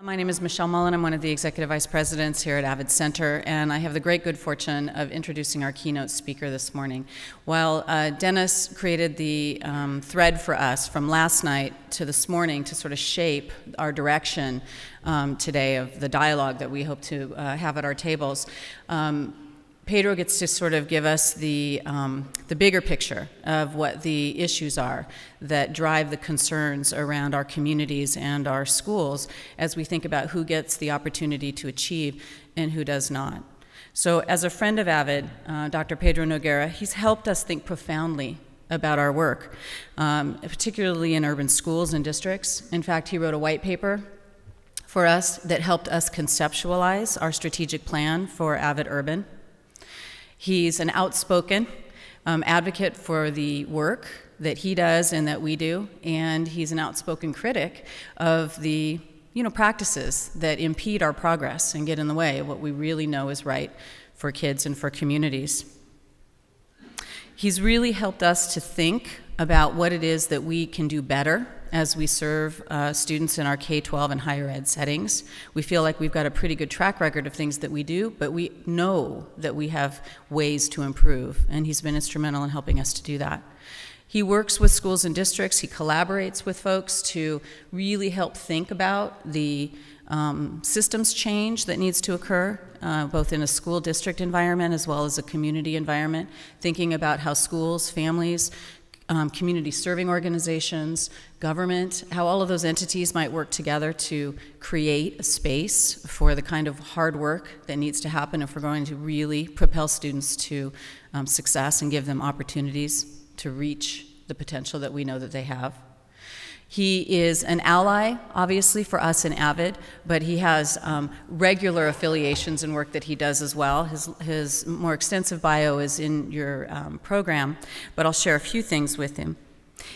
My name is Michelle Mullen. I'm one of the executive vice presidents here at Avid Center, and I have the great good fortune of introducing our keynote speaker this morning. While Dennis created the thread for us from last night to this morning to sort of shape our direction today of the dialogue that we hope to have at our tables, Pedro gets to sort of give us the bigger picture of what the issues are that drive the concerns around our communities and our schools as we think about who gets the opportunity to achieve and who does not. So as a friend of Avid, Dr. Pedro Noguera, he's helped us think profoundly about our work, particularly in urban schools and districts. In fact, he wrote a white paper for us that helped us conceptualize our strategic plan for Avid Urban. He's an outspoken advocate for the work that he does and that we do, and he's an outspoken critic of the practices that impede our progress and get in the way of what we really know is right for kids and for communities. He's really helped us to think about what it is that we can do better as we serve students in our K-12 and higher ed settings. We feel like we've got a pretty good track record of things that we do, but we know that we have ways to improve, and he's been instrumental in helping us to do that. He works with schools and districts. He collaborates with folks to really help think about the systems change that needs to occur, both in a school district environment as well as a community environment, thinking about how schools, families, community serving organizations, government, how all of those entities might work together to create a space for the kind of hard work that needs to happen if we're going to really propel students to success and give them opportunities to reach the potential that we know that they have. He is an ally, obviously, for us in Avid, but he has regular affiliations and work that he does as well. His more extensive bio is in your program, but I'll share a few things with him.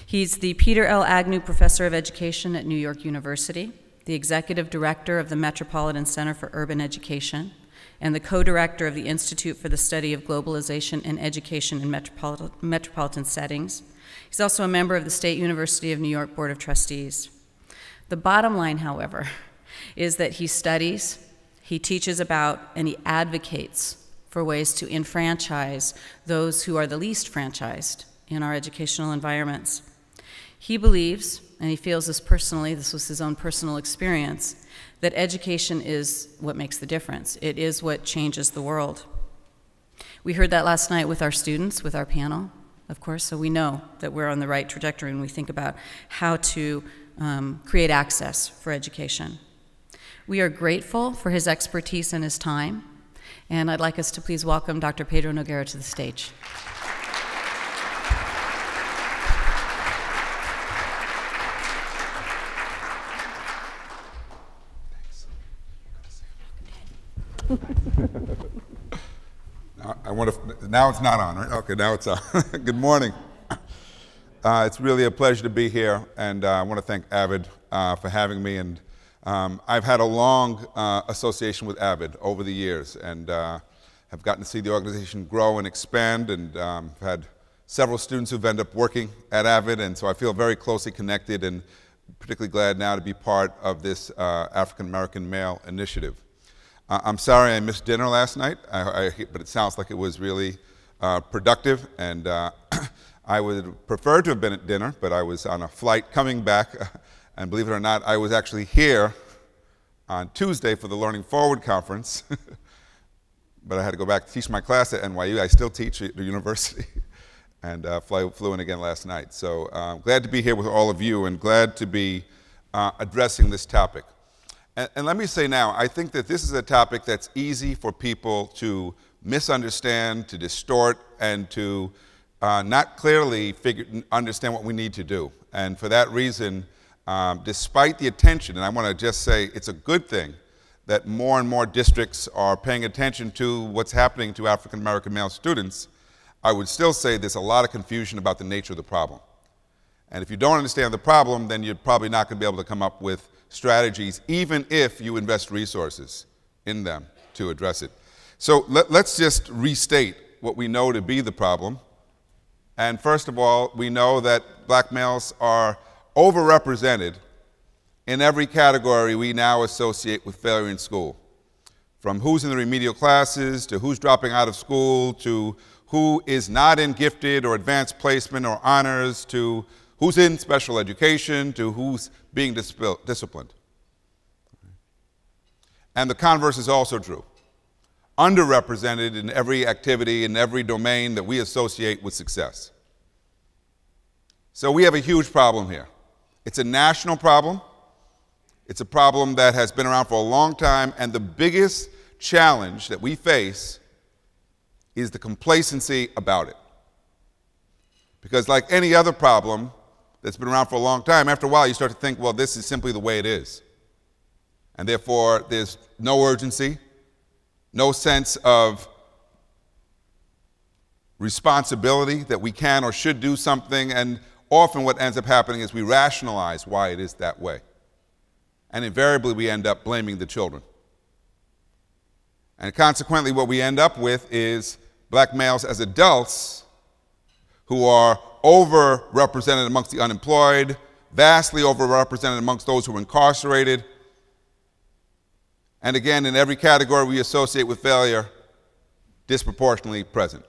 He's the Peter L. Agnew Professor of Education at New York University, the Executive Director of the Metropolitan Center for Urban Education, and the co-director of the Institute for the Study of Globalization and Education in Metropolitan Settings. He's also a member of the State University of New York Board of Trustees. The bottom line, however, is that he studies, he teaches about, and he advocates for ways to enfranchise those who are the least franchised in our educational environments. He believes, and he feels this personally, this was his own personal experience, that education is what makes the difference. It is what changes the world. We heard that last night with our students, with our panel, of course, so we know that we're on the right trajectory when we think about how to create access for education. We are grateful for his expertise and his time, and I'd like us to please welcome Dr. Pedro Noguera to the stage. Now it's not on, right? Okay, now it's on. Good morning. It's really a pleasure to be here, and I want to thank Avid for having me. And I've had a long association with Avid over the years, and have gotten to see the organization grow and expand, and had several students who've ended up working at Avid, and so I feel very closely connected, and particularly glad now to be part of this African American Male Initiative. I'm sorry I missed dinner last night, but it sounds like it was really productive, and I would prefer to have been at dinner, but I was on a flight coming back, and believe it or not, I was actually here on Tuesday for the Learning Forward conference, but I had to go back to teach my class at NYU. I still teach at the university, and flew in again last night. So glad to be here with all of you, and glad to be addressing this topic. And let me say now, I think that this is a topic that's easy for people to misunderstand, to distort, and to not clearly understand what we need to do. And for that reason, despite the attention, and I want to just say it's a good thing that more and more districts are paying attention to what's happening to African American male students, I would still say there's a lot of confusion about the nature of the problem. And if you don't understand the problem, then you're probably not going to be able to come up with strategies, even if you invest resources in them to address it. So let's just restate what we know to be the problem. And first of all, we know that black males are overrepresented in every category we now associate with failure in school. From who's in the remedial classes, to who's dropping out of school, to who is not in gifted or advanced placement or honors, to who's in special education, to who's being disciplined. And the converse is also true. Underrepresented in every activity, in every domain that we associate with success. So we have a huge problem here. It's a national problem. It's a problem that has been around for a long time, and the biggest challenge that we face is the complacency about it. Because like any other problem that's been around for a long time, after a while you start to think, well, this is simply the way it is. And therefore, there's no urgency, no sense of responsibility that we can or should do something, and often what ends up happening is we rationalize why it is that way. And invariably, we end up blaming the children. And consequently, what we end up with is black males as adults who are overrepresented amongst the unemployed, vastly overrepresented amongst those who are incarcerated. And again, in every category we associate with failure, disproportionately present.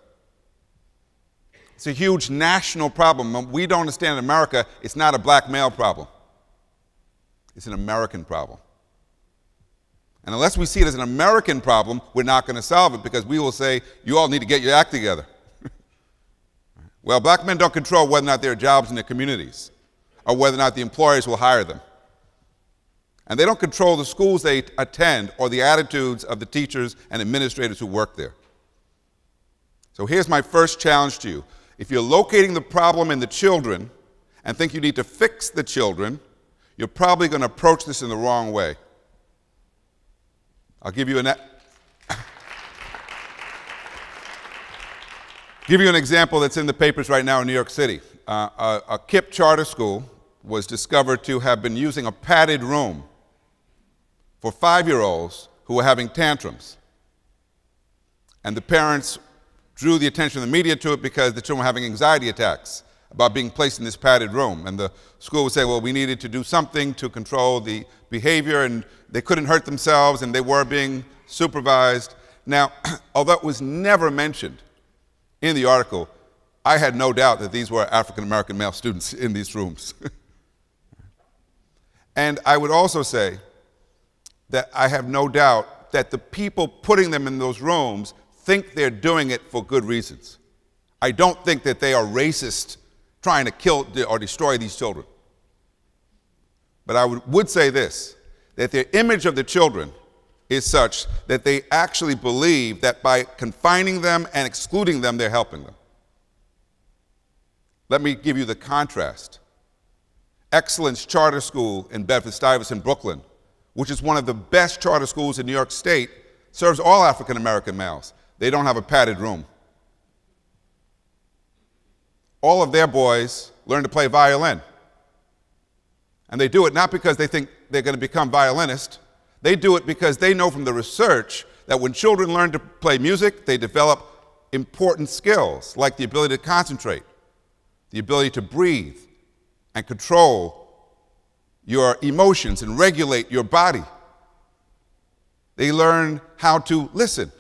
It's a huge national problem. We don't understand in America, it's not a black male problem. It's an American problem. And unless we see it as an American problem, we're not going to solve it, because we will say, you all need to get your act together. Well, black men don't control whether or not there are jobs in their communities, or whether or not the employers will hire them. And they don't control the schools they attend or the attitudes of the teachers and administrators who work there. So here's my first challenge to you. If you're locating the problem in the children and think you need to fix the children, you're probably going to approach this in the wrong way. I'll give you an example that's in the papers right now in New York City. A KIPP charter school was discovered to have been using a padded room for 5-year-olds who were having tantrums. And the parents drew the attention of the media to it because the children were having anxiety attacks about being placed in this padded room. And the school would say, well, we needed to do something to control the behavior, and they couldn't hurt themselves, and they were being supervised. Now, although it was never mentioned in the article, I had no doubt that these were African-American male students in these rooms. And I would also say that I have no doubt that the people putting them in those rooms think they're doing it for good reasons. I don't think that they are racist trying to kill or destroy these children. But I would say this, that their image of the children is such that they actually believe that by confining them and excluding them, they're helping them. Let me give you the contrast. Excellence Charter School in Bedford-Stuyvesant, Brooklyn, which is one of the best charter schools in New York State, serves all African-American males. They don't have a padded room. All of their boys learn to play violin. And they do it not because they think they're going to become violinists. They do it because they know from the research that when children learn to play music, they develop important skills like the ability to concentrate, the ability to breathe and control your emotions and regulate your body. They learn how to listen.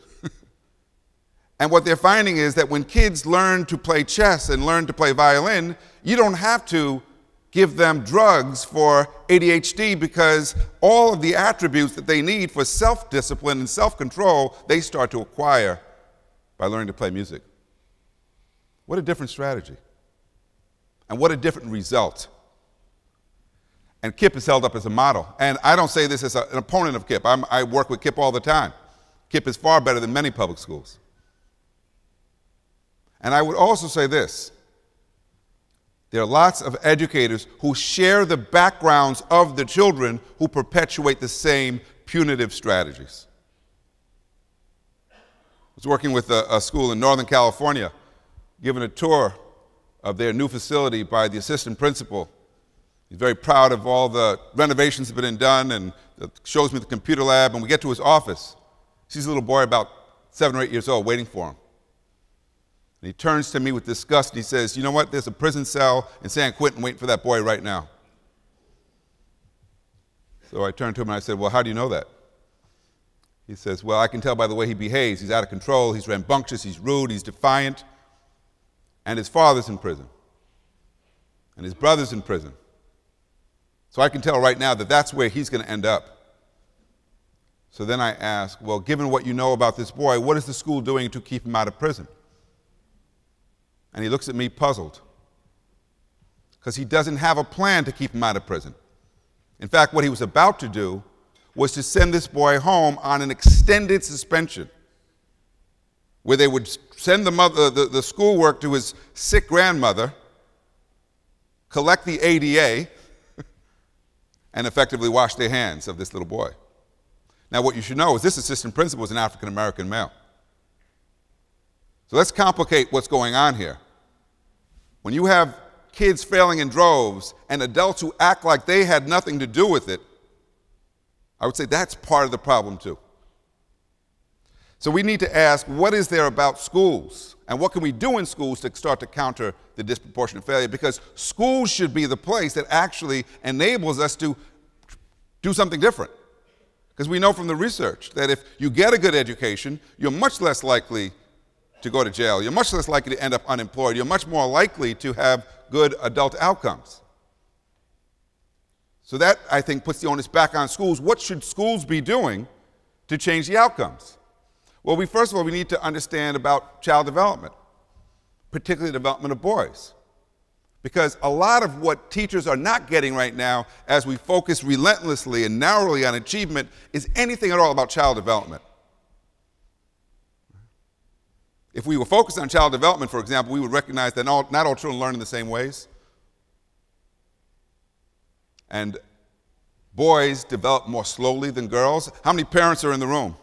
And what they're finding is that when kids learn to play chess and learn to play violin, you don't have to give them drugs for ADHD, because all of the attributes that they need for self-discipline and self-control, they start to acquire by learning to play music. What a different strategy. And what a different result. And KIPP is held up as a model. And I don't say this as an opponent of KIPP. I work with KIPP all the time. KIPP is far better than many public schools. And I would also say this. There are lots of educators who share the backgrounds of the children who perpetuate the same punitive strategies. I was working with a school in Northern California, given a tour of their new facility by the assistant principal. He's very proud of all the renovations that have been done, and shows me the computer lab, and we get to his office. Sees a little boy about 7 or 8 years old waiting for him. And he turns to me with disgust and he says, you know what, there's a prison cell in San Quentin waiting for that boy right now. So I turned to him and I said, well, how do you know that? He says, well, I can tell by the way he behaves. He's out of control, he's rambunctious, he's rude, he's defiant, and his father's in prison, and his brother's in prison. So I can tell right now that that's where he's going to end up. So then I ask, well, given what you know about this boy, what is the school doing to keep him out of prison? And he looks at me puzzled, because he doesn't have a plan to keep him out of prison. In fact, what he was about to do was to send this boy home on an extended suspension, where they would send the schoolwork to his sick grandmother, collect the ADA, and effectively wash their hands of this little boy. Now, what you should know is this assistant principal is an African-American male. So let's complicate what's going on here. When you have kids failing in droves and adults who act like they had nothing to do with it, I would say that's part of the problem too. So we need to ask, what is there about schools? And what can we do in schools to start to counter the disproportionate failure? Because schools should be the place that actually enables us to do something different. Because we know from the research that if you get a good education, you're much less likely to go to jail. You're much less likely to end up unemployed. You're much more likely to have good adult outcomes. So that, I think, puts the onus back on schools. What should schools be doing to change the outcomes? Well, first of all, we need to understand about child development, particularly the development of boys. Because a lot of what teachers are not getting right now, as we focus relentlessly and narrowly on achievement, is anything at all about child development. If we were focused on child development, for example, we would recognize that not all children learn in the same ways. And boys develop more slowly than girls. How many parents are in the room?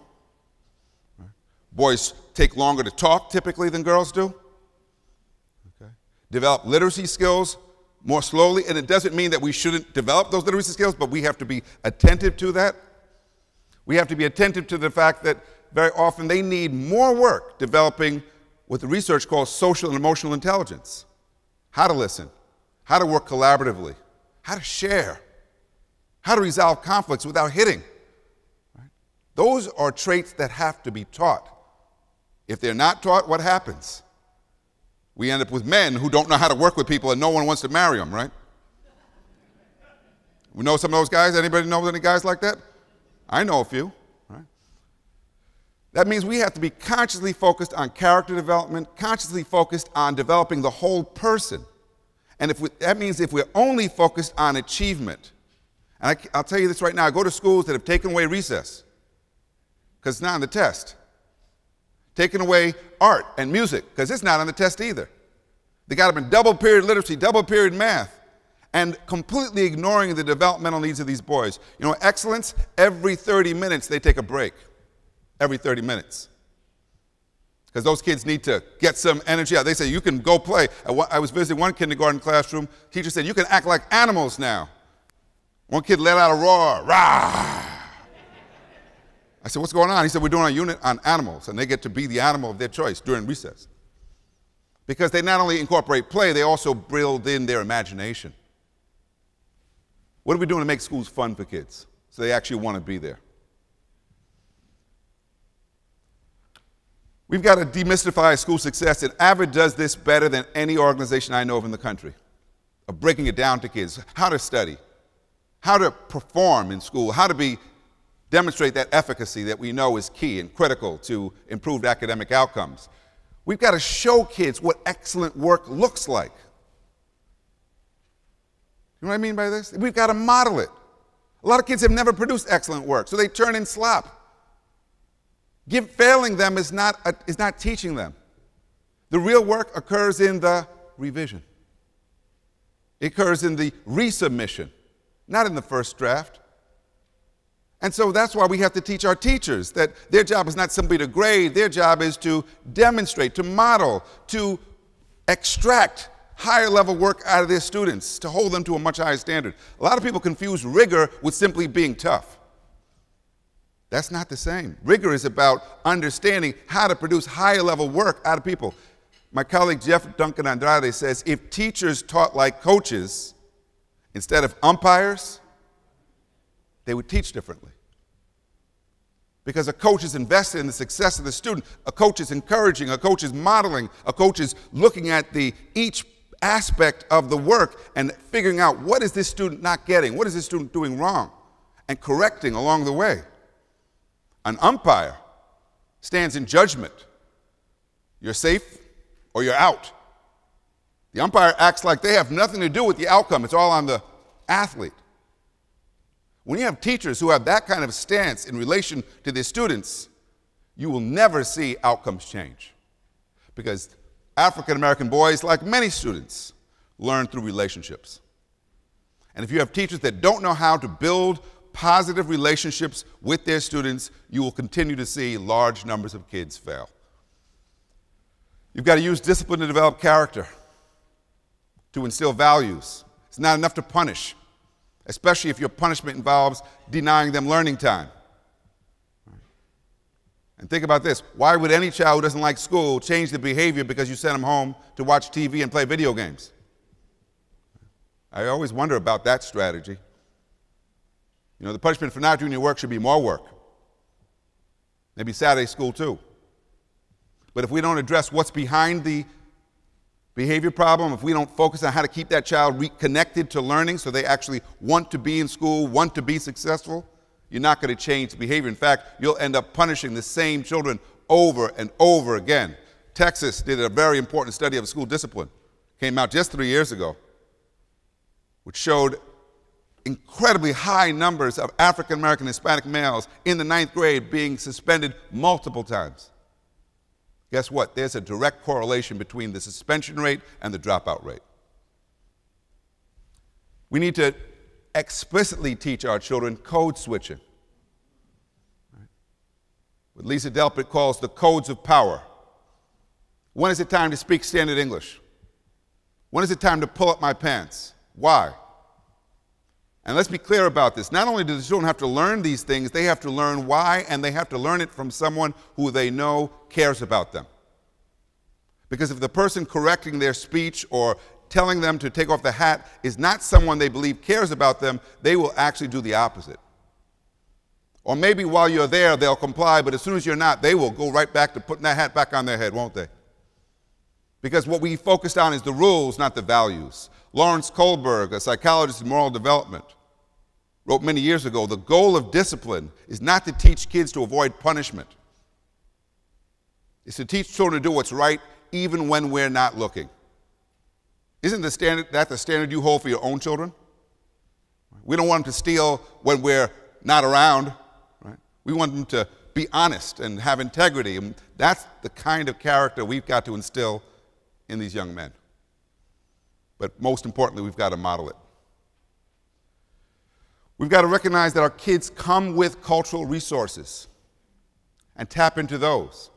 Boys take longer to talk typically than girls do. Okay. Develop literacy skills more slowly, and it doesn't mean that we shouldn't develop those literacy skills, but we have to be attentive to that. We have to be attentive to the fact that very often they need more work developing what the research calls social and emotional intelligence. How to listen, how to work collaboratively, how to share, how to resolve conflicts without hitting. Right? Those are traits that have to be taught. If they're not taught, what happens? We end up with men who don't know how to work with people and no one wants to marry them, right? We know some of those guys. Anybody know any guys like that? I know a few. Right? That means we have to be consciously focused on character development, consciously focused on developing the whole person. And that means if we're only focused on achievement, and I'll tell you this right now, I go to schools that have taken away recess because it's not on the test. Taken away art and music because it's not on the test either. They got them in double period literacy, double period math, and completely ignoring the developmental needs of these boys. You know, excellence, every 30 minutes they take a break. Every 30 minutes. Because those kids need to get some energy out. They say, you can go play. I was visiting one kindergarten classroom. Teacher said, you can act like animals now. One kid let out a roar, rah! I said, what's going on? He said, we're doing a unit on animals, and they get to be the animal of their choice during recess. Because they not only incorporate play, they also build in their imagination. What are we doing to make schools fun for kids so they actually want to be there? We've got to demystify school success, and AVID does this better than any organization I know of in the country, of breaking it down to kids, how to study, how to perform in school, how to demonstrate that efficacy that we know is key and critical to improved academic outcomes. We've got to show kids what excellent work looks like. You know what I mean by this? We've got to model it. A lot of kids have never produced excellent work, so they turn in slop. Failing them is not teaching them. The real work occurs in the revision. It occurs in the resubmission, not in the first draft. And so that's why we have to teach our teachers that their job is not simply to grade, their job is to demonstrate, to model, to extract higher level work out of their students, to hold them to a much higher standard. A lot of people confuse rigor with simply being tough. That's not the same. Rigor is about understanding how to produce higher level work out of people. My colleague Jeff Duncan Andrade says if teachers taught like coaches instead of umpires, they would teach differently. Because a coach is invested in the success of the student. A coach is encouraging, a coach is modeling, a coach is looking at each aspect of the work and figuring out what is this student not getting, what is this student doing wrong, and correcting along the way. An umpire stands in judgment. You're safe or you're out. The umpire acts like they have nothing to do with the outcome. It's all on the athlete. When you have teachers who have that kind of stance in relation to their students, you will never see outcomes change. Because African American boys, like many students, learn through relationships. And if you have teachers that don't know how to build positive relationships with their students, you will continue to see large numbers of kids fail. You've got to use discipline to develop character, to instill values. It's not enough to punish, especially if your punishment involves denying them learning time. And think about this. Why would any child who doesn't like school change their behavior because you send them home to watch TV and play video games? I always wonder about that strategy. You know, the punishment for not doing your work should be more work. Maybe Saturday school too. But if we don't address what's behind the behavior problem, if we don't focus on how to keep that child reconnected to learning so they actually want to be in school, want to be successful, you're not going to change behavior. In fact, you'll end up punishing the same children over and over again. Texas did a very important study of school discipline. Came out just 3 years ago, which showed incredibly high numbers of African American Hispanic males in the 9th grade being suspended multiple times. Guess what? There's a direct correlation between the suspension rate and the dropout rate. We need to explicitly teach our children code switching. What Lisa Delpit calls the codes of power. When is it time to speak standard English? When is it time to pull up my pants? Why? And let's be clear about this. Not only do the children have to learn these things, they have to learn why, and they have to learn it from someone who they know cares about them. Because if the person correcting their speech or telling them to take off the hat is not someone they believe cares about them, they will actually do the opposite. Or maybe while you're there, they'll comply, but as soon as you're not, they will go right back to putting that hat back on their head, won't they? Because what we focused on is the rules, not the values. Lawrence Kohlberg, a psychologist in moral development, wrote many years ago, the goal of discipline is not to teach kids to avoid punishment. It's to teach children to do what's right even when we're not looking. Isn't that the standard you hold for your own children? We don't want them to steal when we're not around, right? We want them to be honest and have integrity, and that's the kind of character we've got to instill in these young men. But most importantly, we've got to model it. We've got to recognize that our kids come with cultural resources and tap into those.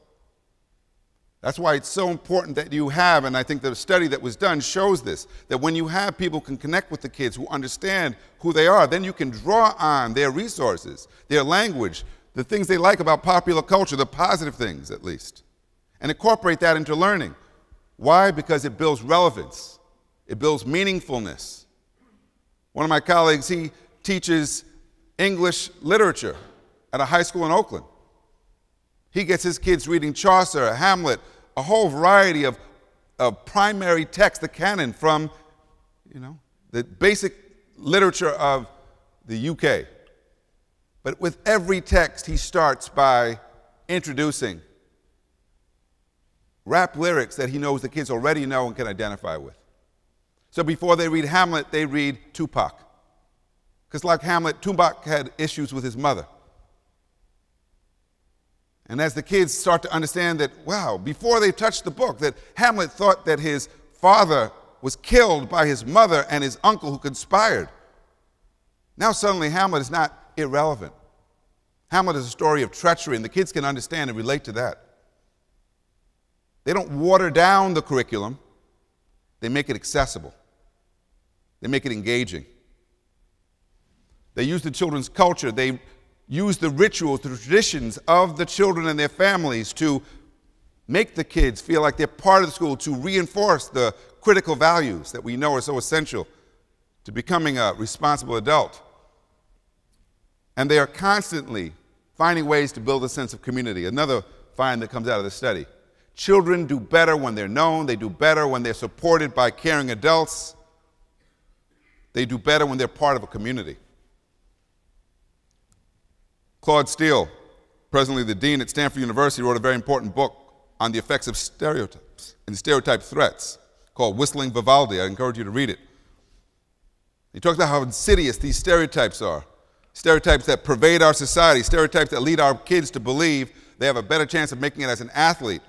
That's why it's so important that you have, and I think the study that was done shows this, that when you have people who can connect with the kids, who understand who they are, then you can draw on their resources, their language, the things they like about popular culture, the positive things at least, and incorporate that into learning. Why? Because it builds relevance. It builds meaningfulness. One of my colleagues, he teaches English literature at a high school in Oakland. He gets his kids reading Chaucer, Hamlet, a whole variety of primary text, the canon from, the basic literature of the UK. But with every text, he starts by introducing rap lyrics that he knows the kids already know and can identify with. So before they read Hamlet, they read Tupac. Because like Hamlet, Tupac had issues with his mother. And as the kids start to understand that, wow, before they touched the book, that Hamlet thought that his father was killed by his mother and his uncle who conspired. Now suddenly Hamlet is not irrelevant. Hamlet is a story of treachery, and the kids can understand and relate to that. They don't water down the curriculum. They make it accessible. They make it engaging. They use the children's culture. They use the rituals, the traditions of the children and their families to make the kids feel like they're part of the school, to reinforce the critical values that we know are so essential to becoming a responsible adult. And they are constantly finding ways to build a sense of community. Another find that comes out of the study. Children do better when they're known. They do better when they're supported by caring adults. They do better when they're part of a community. Claude Steele, presently the dean at Stanford University, wrote a very important book on the effects of stereotypes and stereotype threats called Whistling Vivaldi. I encourage you to read it. He talks about how insidious these stereotypes are. Stereotypes that pervade our society, stereotypes that lead our kids to believe they have a better chance of making it as an athlete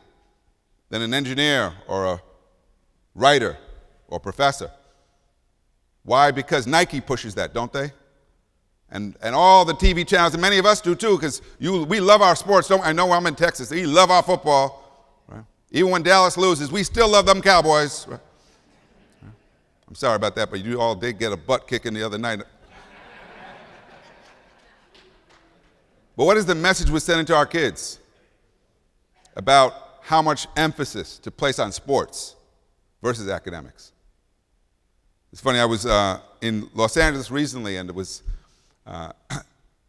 than an engineer or a writer or professor. Why? Because Nike pushes that, don't they? And all the TV channels, and many of us do too, because we love our sports. I know I'm in Texas. We love our football. Right? Even when Dallas loses, we still love them Cowboys. Right? I'm sorry about that, but you all did get a butt kicking the other night. But what is the message we're sending to our kids about how much emphasis to place on sports versus academics? It's funny, I was in Los Angeles recently, and it was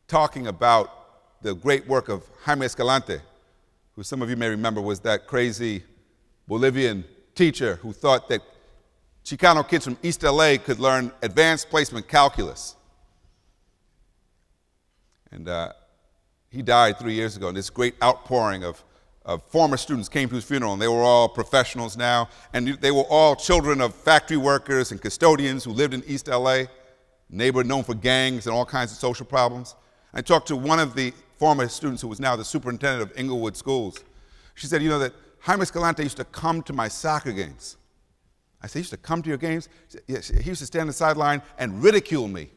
talking about the great work of Jaime Escalante, who some of you may remember was that crazy Bolivian teacher who thought that Chicano kids from East LA could learn advanced placement calculus. And he died 3 years ago, and this great outpouring of former students came to his funeral, and they were all professionals now, and they were all children of factory workers and custodians who lived in East LA, neighborhood known for gangs and all kinds of social problems. I talked to one of the former students who was now the superintendent of Inglewood Schools. She said, you know, that Jaime Escalante used to come to my soccer games. I said, he used to come to your games? Yes, he used to stand on the sideline and ridicule me.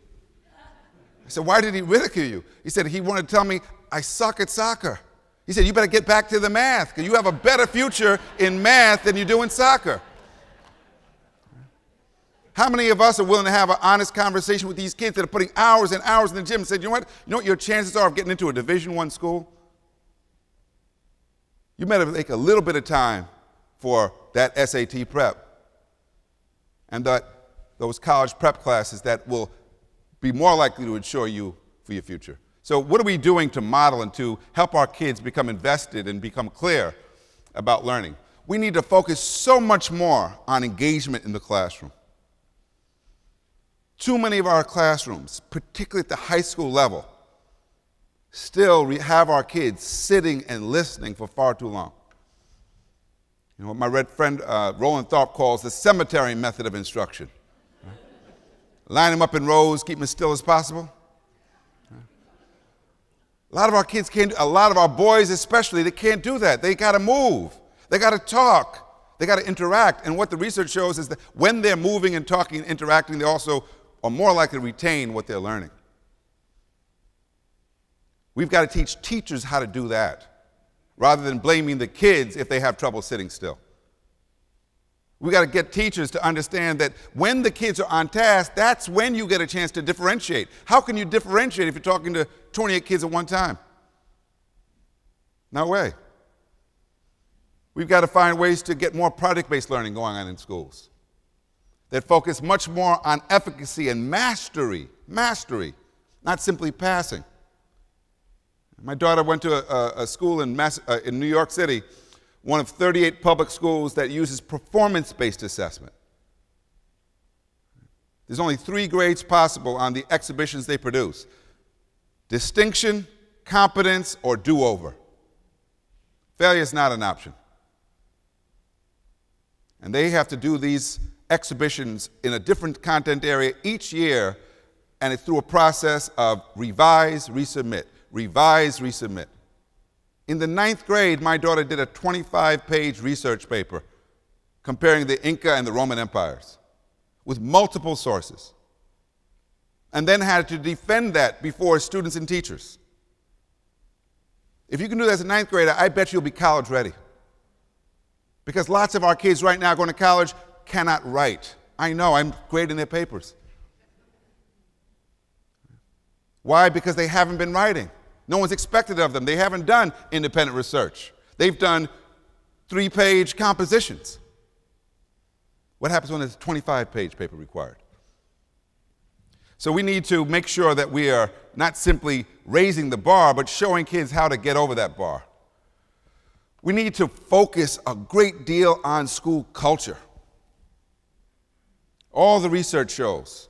I said, why did he ridicule you? He said, he wanted to tell me I suck at soccer. He said, you better get back to the math, because you have a better future in math than you do in soccer. How many of us are willing to have an honest conversation with these kids that are putting hours and hours in the gym and said, you know what your chances are of getting into a Division I school? You better take a little bit of time for that SAT prep and those college prep classes that will be more likely to insure you for your future. So what are we doing to model and to help our kids become invested and become clear about learning? We need to focus so much more on engagement in the classroom. Too many of our classrooms, particularly at the high school level, still have our kids sitting and listening for far too long. You know what my red friend Roland Tharp calls the cemetery method of instruction. Right? Line them up in rows, keep them as still as possible. A lot of our kids can't, a lot of our boys especially, they can't do that. They got to move. They got to talk. They got to interact. And what the research shows is that when they're moving and talking and interacting, they also are more likely to retain what they're learning. We've got to teach teachers how to do that, rather than blaming the kids if they have trouble sitting still. We've got to get teachers to understand that when the kids are on task, that's when you get a chance to differentiate. How can you differentiate if you're talking to 28 kids at one time? No way. We've got to find ways to get more project-based learning going on in schools that focus much more on efficacy and mastery, not simply passing. My daughter went to a school in New York City, one of 38 public schools that uses performance-based assessment. There's only 3 grades possible on the exhibitions they produce: distinction, competence, or do-over. Failure is not an option. And they have to do these exhibitions in a different content area each year, and it's through a process of revise, resubmit, revise, resubmit. In the 9th grade, my daughter did a 25-page research paper comparing the Inca and the Roman empires with multiple sources, and then had to defend that before students and teachers. If you can do that as a 9th grader, I bet you'll be college ready. Because lots of our kids right now going to college cannot write. I know, I'm grading their papers. Why? Because they haven't been writing. No one's expected of them. They haven't done independent research. They've done 3-page compositions. What happens when there's a 25-page paper required? So we need to make sure that we are not simply raising the bar, but showing kids how to get over that bar. We need to focus a great deal on school culture. All the research shows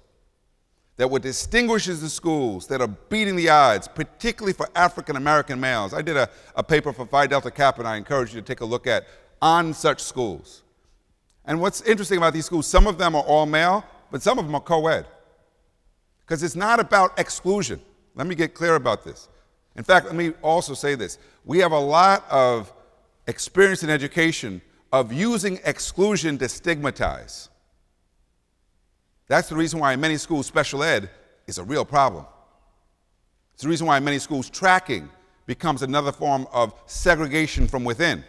that what distinguishes the schools that are beating the odds, particularly for African American males. I did a paper for Phi Delta Kappa, and I encourage you to take a look at on such schools. And what's interesting about these schools, some of them are all male, but some of them are co-ed. Because it's not about exclusion. Let me get clear about this. In fact, let me also say this. We have a lot of experience in education of using exclusion to stigmatize. That's the reason why in many schools special ed is a real problem. It's the reason why in many schools tracking becomes another form of segregation from within.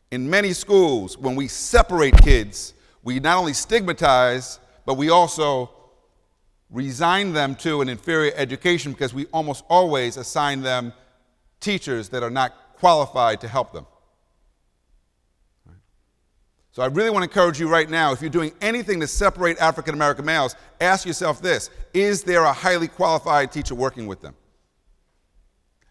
In many schools, when we separate kids, we not only stigmatize, but we also resign them to an inferior education because we almost always assign them teachers that are not qualified to help them. So I really want to encourage you right now, if you're doing anything to separate African American males, ask yourself this: is there a highly qualified teacher working with them?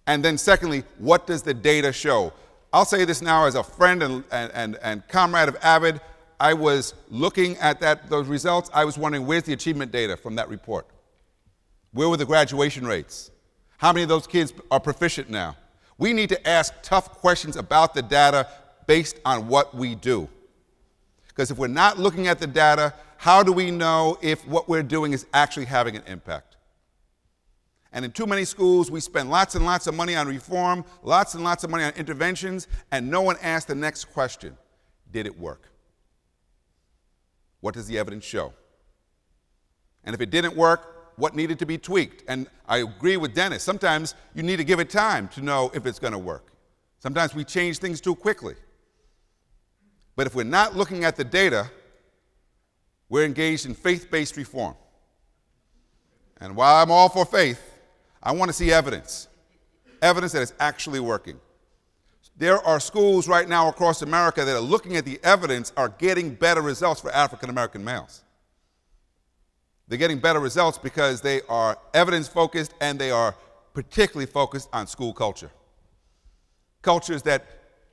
And then secondly, what does the data show? I'll say this now as a friend and comrade of AVID. I was looking at those results. I was wondering, where's the achievement data from that report? Where were the graduation rates? How many of those kids are proficient now? We need to ask tough questions about the data based on what we do. Because if we're not looking at the data, how do we know if what we're doing is actually having an impact? And in too many schools, we spend lots and lots of money on reform, lots and lots of money on interventions, and no one asks the next question: did it work? What does the evidence show? And if it didn't work, what needed to be tweaked? And I agree with Dennis. Sometimes you need to give it time to know if it's going to work. Sometimes we change things too quickly. But if we're not looking at the data, we're engaged in faith-based reform. And while I'm all for faith, I want to see evidence that is actually working. There are schools right now across America that are looking at the evidence, are getting better results for African American males. They're getting better results because they are evidence-focused and they are particularly focused on school culture. Cultures that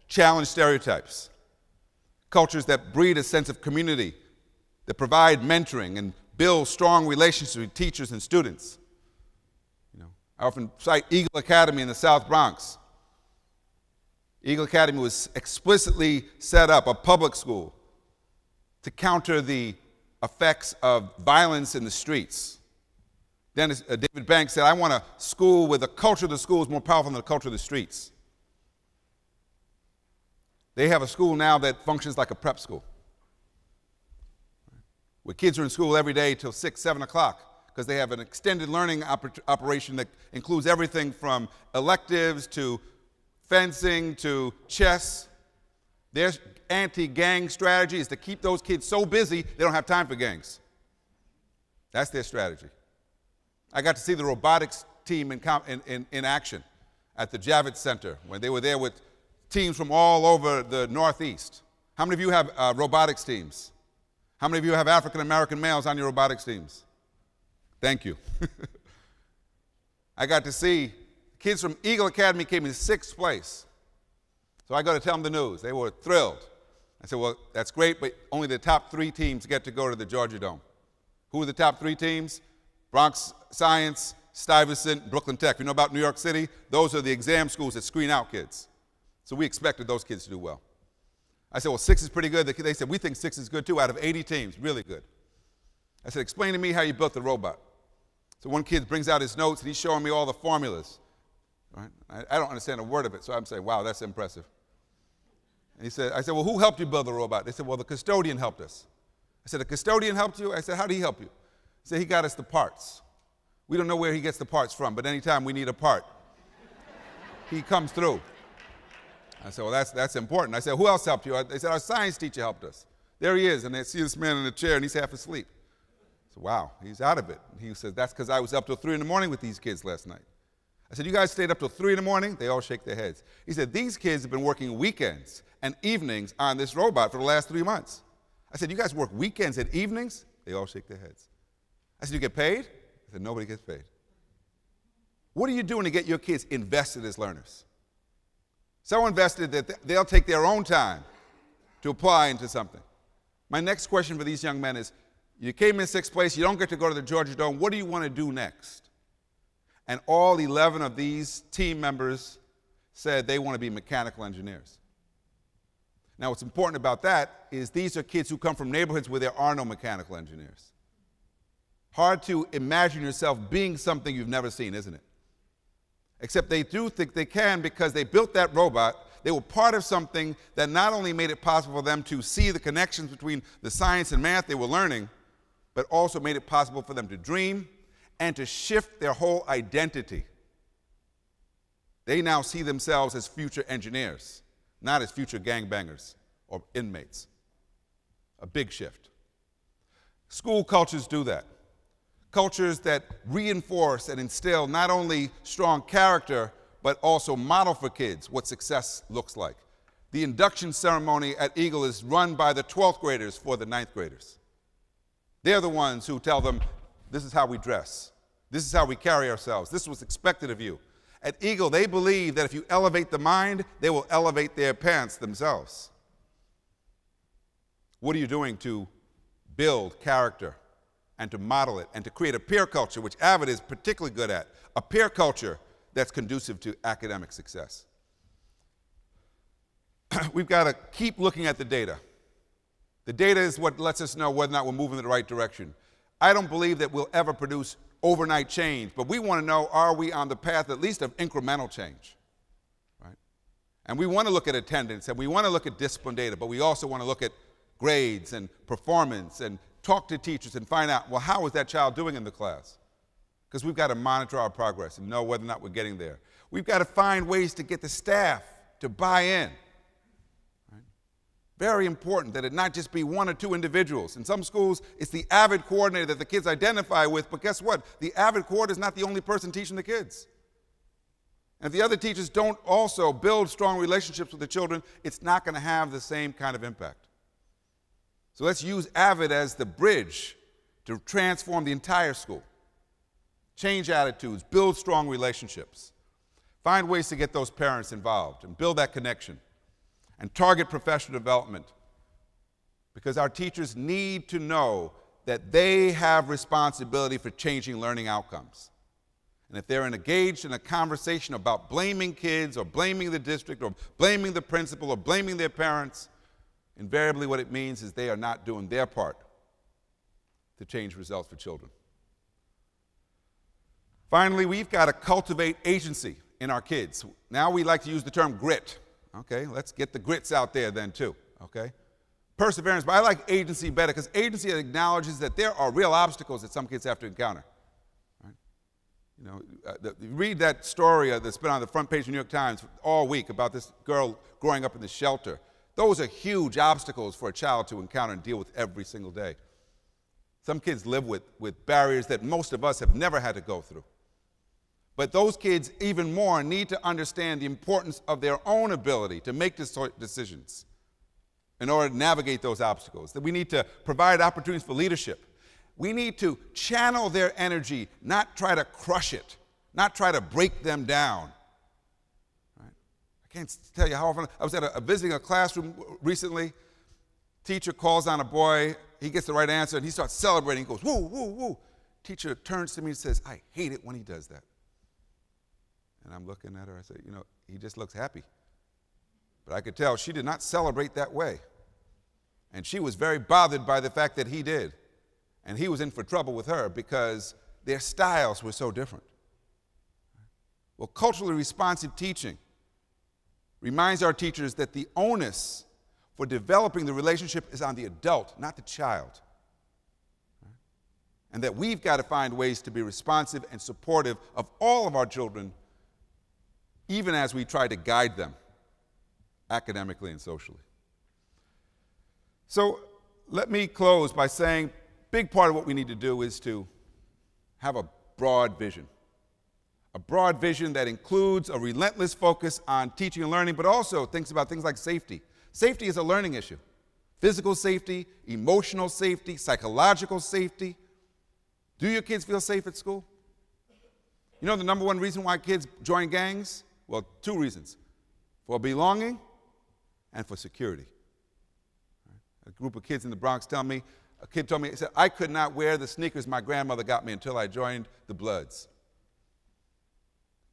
challenge stereotypes. Cultures that breed a sense of community, that provide mentoring and build strong relationships with teachers and students. I often cite Eagle Academy in the South Bronx. Eagle Academy was explicitly set up, a public school, to counter the effects of violence in the streets. David Banks said, I want a school where the culture of the school is more powerful than the culture of the streets. They have a school now that functions like a prep school, where kids are in school every day till 6, 7 o'clock, because they have an extended learning operation that includes everything from electives to fencing to chess. Their anti-gang strategy is to keep those kids so busy they don't have time for gangs. That's their strategy. I got to see the robotics team in action at the Javits Center when they were there with teams from all over the Northeast. How many of you have robotics teams? How many of you have African American males on your robotics teams? Thank you. I got to see kids from Eagle Academy came in 6th place. So I got to tell them the news. They were thrilled. I said, well, that's great, but only the top 3 teams get to go to the Georgia Dome. Who are the top 3 teams? Bronx Science, Stuyvesant, Brooklyn Tech. You know about New York City? Those are the exam schools that screen out kids. So we expected those kids to do well. I said, well, 6 is pretty good. They said, we think 6 is good too, out of 80 teams, really good. I said, explain to me how you built the robot. So one kid brings out his notes, and he's showing me all the formulas. Right? I don't understand a word of it, so I'm saying, wow, that's impressive. And I said, well, who helped you build the robot? They said, well, the custodian helped us. I said, the custodian helped you? I said, how did he help you? He said, he got us the parts. We don't know where he gets the parts from, but anytime we need a part, he comes through. I said, well, that's important. I said, who else helped you? They said, our science teacher helped us. There he is, and they see this man in the chair, and he's half asleep. I said, wow, he's out of it. And he said, that's because I was up till 3 in the morning with these kids last night. I said, you guys stayed up till 3 in the morning? They all shake their heads. He said, these kids have been working weekends and evenings on this robot for the last 3 months. I said, you guys work weekends and evenings? They all shake their heads. I said, you get paid? I said, nobody gets paid. What are you doing to get your kids invested as learners? So invested that they'll take their own time to apply into something. My next question for these young men is, you came in 6th place, you don't get to go to the Georgia Dome, what do you want to do next? And all 11 of these team members said they want to be mechanical engineers. Now, what's important about that is these are kids who come from neighborhoods where there are no mechanical engineers. Hard to imagine yourself being something you've never seen, isn't it? Except they do think they can because they built that robot. They were part of something that not only made it possible for them to see the connections between the science and math they were learning, but also made it possible for them to dream and to shift their whole identity. They now see themselves as future engineers, not as future gangbangers or inmates. A big shift. School cultures do that. Cultures that reinforce and instill not only strong character, but also model for kids what success looks like. The induction ceremony at Eagle is run by the 12th graders for the 9th graders. They're the ones who tell them, this is how we dress. This is how we carry ourselves. This is what's expected of you. At Eagle, they believe that if you elevate the mind, they will elevate their parents themselves. What are you doing to build character and to model it and to create a peer culture, which Avid is particularly good at, a peer culture that's conducive to academic success? We've got to keep looking at the data. The data is what lets us know whether or not we're moving in the right direction. I don't believe that we'll ever produce overnight change, but we want to know, are we on the path at least of incremental change, right? And we want to look at attendance and we want to look at discipline data, but we also want to look at grades and performance and talk to teachers and find out, well, how is that child doing in the class? Because we've got to monitor our progress and know whether or not we're getting there. We've got to find ways to get the staff to buy in. Right? Very important that it not just be 1 or 2 individuals. In some schools, it's the Avid coordinator that the kids identify with, but guess what? The Avid coordinator is not the only person teaching the kids. And if the other teachers don't also build strong relationships with the children, it's not going to have the same kind of impact. So let's use Avid as the bridge to transform the entire school. Change attitudes, build strong relationships. Find ways to get those parents involved and build that connection. And target professional development. Because our teachers need to know that they have responsibility for changing learning outcomes. And if they're engaged in a conversation about blaming kids or blaming the district or blaming the principal or blaming their parents, invariably what it means is they are not doing their part to change results for children. Finally, we've got to cultivate agency in our kids. Now we like to use the term grit. Okay, let's get the grits out there then too, okay? Perseverance, but I like agency better because agency acknowledges that there are real obstacles that some kids have to encounter. Right? You know, read that story that's been on the front page of the New York Times all week about this girl growing up in the shelter. Those are huge obstacles for a child to encounter and deal with every single day. Some kids live with barriers that most of us have never had to go through. But those kids, even more, need to understand the importance of their own ability to make decisions in order to navigate those obstacles. That we need to provide opportunities for leadership. We need to channel their energy, not try to crush it, not try to break them down. Right? I can't tell you how often I was visiting a classroom recently. Teacher calls on a boy, he gets the right answer, and he starts celebrating. He goes, woo, woo, woo. Teacher turns to me and says, I hate it when he does that. And I'm looking at her, I say, you know, he just looks happy. But I could tell she did not celebrate that way. And she was very bothered by the fact that he did. And he was in for trouble with her because their styles were so different. Well, culturally responsive teaching reminds our teachers that the onus for developing the relationship is on the adult, not the child. And that we've got to find ways to be responsive and supportive of all of our children, even as we try to guide them academically and socially. So let me close by saying, big part of what we need to do is to have a broad vision. A broad vision that includes a relentless focus on teaching and learning, but also thinks about things like safety. Safety is a learning issue. Physical safety, emotional safety, psychological safety. Do your kids feel safe at school? You know the number one reason why kids join gangs? Well, two reasons. For belonging and for security. A group of kids in the Bronx a kid told me, he said, I could not wear the sneakers my grandmother got me until I joined the Bloods.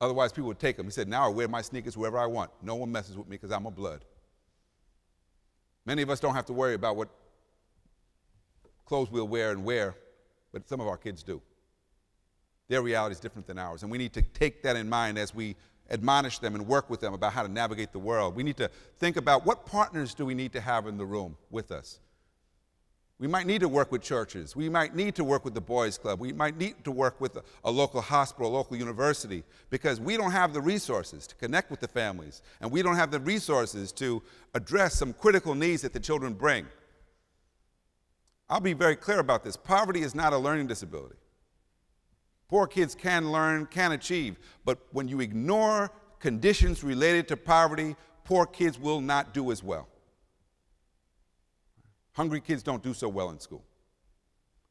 Otherwise, people would take them. He said, now I wear my sneakers wherever I want. No one messes with me because I'm a Blood. Many of us don't have to worry about what clothes we'll wear, but some of our kids do. Their reality is different than ours, and we need to take that in mind as we admonish them and work with them about how to navigate the world. We need to think about what partners do we need to have in the room with us. We might need to work with churches. We might need to work with the Boys Club. We might need to work with a local hospital, a local university, because we don't have the resources to connect with the families, and we don't have the resources to address some critical needs that the children bring. I'll be very clear about this. Poverty is not a learning disability. Poor kids can learn, can achieve, but when you ignore conditions related to poverty, poor kids will not do as well. Hungry kids don't do so well in school.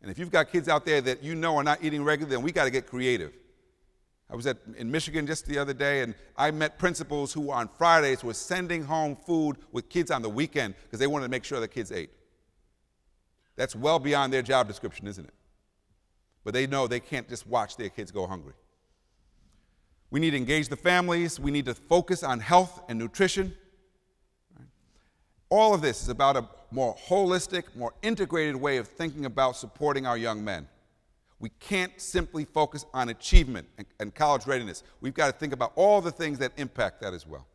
And if you've got kids out there that you know are not eating regularly, then we got to get creative. I was in Michigan just the other day, and I met principals who on Fridays were sending home food with kids on the weekend because they wanted to make sure the kids ate. That's well beyond their job description, isn't it? But they know they can't just watch their kids go hungry. We need to engage the families. We need to focus on health and nutrition. All of this is about a more holistic, more integrated way of thinking about supporting our young men. We can't simply focus on achievement and college readiness. We've got to think about all the things that impact that as well.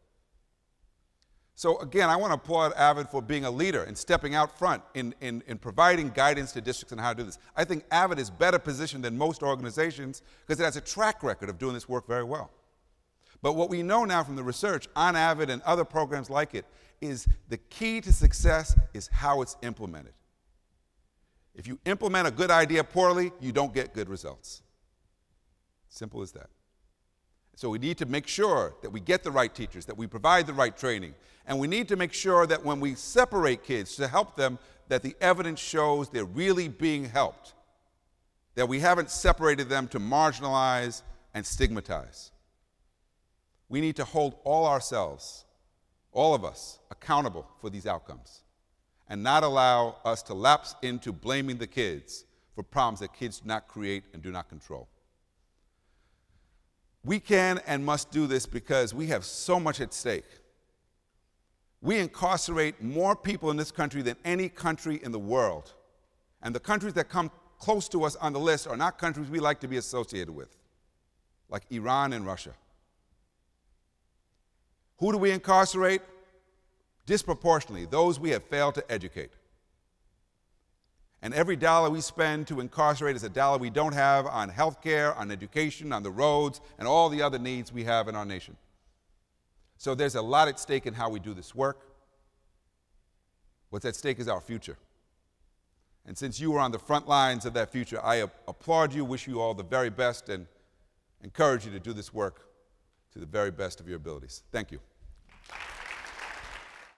So again, I want to applaud AVID for being a leader and stepping out front in providing guidance to districts on how to do this. I think AVID is better positioned than most organizations because it has a track record of doing this work very well. But what we know now from the research on AVID and other programs like it is the key to success is how it's implemented. If you implement a good idea poorly, you don't get good results. Simple as that. So we need to make sure that we get the right teachers, that we provide the right training, and we need to make sure that when we separate kids to help them, that the evidence shows they're really being helped, that we haven't separated them to marginalize and stigmatize. We need to hold all of us, accountable for these outcomes, and not allow us to lapse into blaming the kids for problems that kids do not create and do not control. We can and must do this because we have so much at stake. We incarcerate more people in this country than any country in the world. And the countries that come close to us on the list are not countries we like to be associated with, like Iran and Russia. Who do we incarcerate? Disproportionately, those we have failed to educate. And every dollar we spend to incarcerate is a dollar we don't have on health care, on education, on the roads, and all the other needs we have in our nation. So there's a lot at stake in how we do this work. What's at stake is our future. And since you are on the front lines of that future, I applaud you, wish you all the very best, and encourage you to do this work to the very best of your abilities. Thank you.